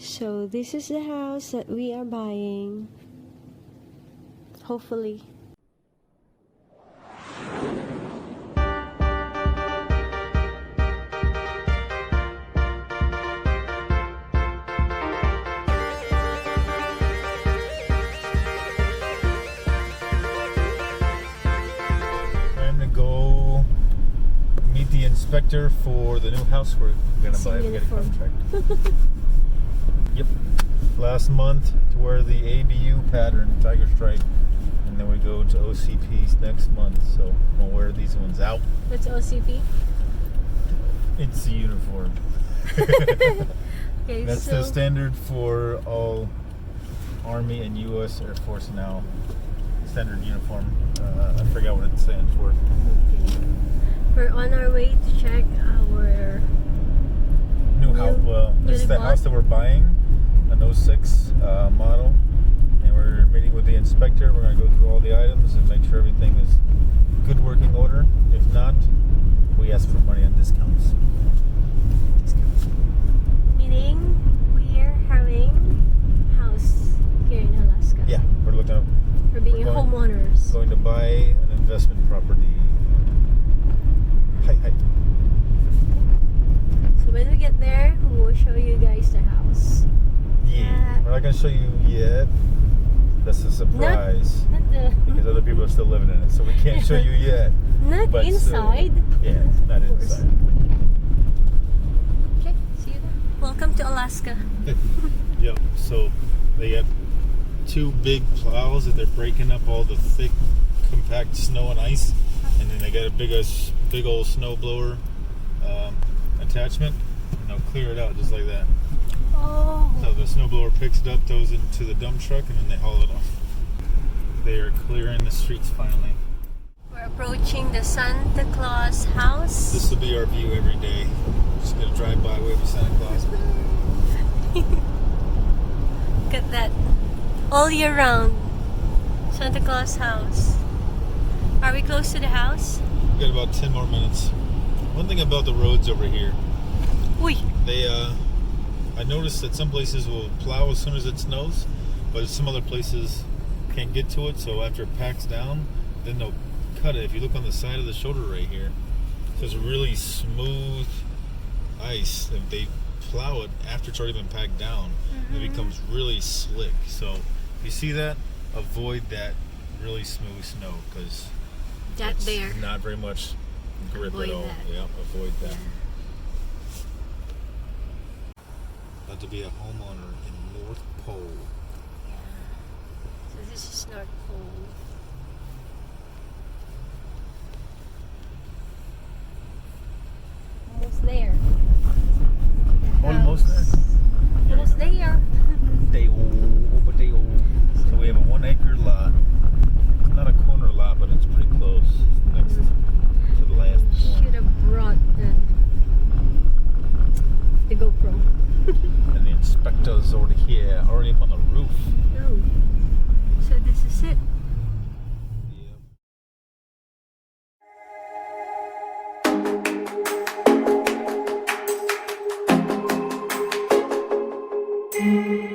So this is the house that we are buying. Hopefully. Time to go meet the inspector for the new house we're gonna buy. We get a contract. Yep. Last month to wear the ABU pattern, tiger stripe, and then we go to OCP's next month. So we'll wear these ones out. What's OCP? It's the uniform. Okay, That's the standard for all Army and U.S. Air Force now. Standard uniform. I forgot what it stands for. Okay. We're on our way to check our New house. Well, this is the house that we're buying, an 06 model, and we're meeting with the inspector. We're going to go through all the items and make sure everything is good working order. If not, we ask for money on discounts. Meaning we're having house here in Alaska. Yeah, we're looking. We're being homeowners. Going to buy an investment property. Hi. So when we get there, we will show you guys the house. Yeah. We're not going to show you yet. That's a surprise. Not the because other people are still living in it, so we can't show you yet. Not But inside. Yeah, not inside. Okay, see you there. Welcome to Alaska. Yep. So they got two big plows that they're breaking up all the thick, compact snow and ice, and then they got a big old snow blower attachment, and they'll clear it out just like that. Oh. So the snow blower picks it up, throws it into the dump truck, and then they haul it off. They are clearing the streets finally. We're approaching the Santa Claus house. This will be our view every day. Just gonna drive by, wave to Santa Claus. Look at that. All year round. Santa Claus house. Are we close to the house? We got about 10 more minutes. One thing about the roads over here, Uy. I noticed that some places will plow as soon as it snows, but some other places can't get to it, so after it packs down, then they'll cut it. If you look on the side of the shoulder right here, so it's really smooth ice. If they plow it after it's already been packed down, it becomes really slick. So if you see that, avoid that really smooth snow, because That there. not very much grip Avoid at all. that. Yeah, avoid that. Yeah. About to be a homeowner in North Pole. Yeah. So this is North Pole. Almost there. Almost there. Almost there. So we have a 1 acre lot. It's not a corner lot, but it's pretty close. Next to the last one. Should have brought the GoPro. And the inspector's already here, already up on the roof. Oh. So this is it. Yep.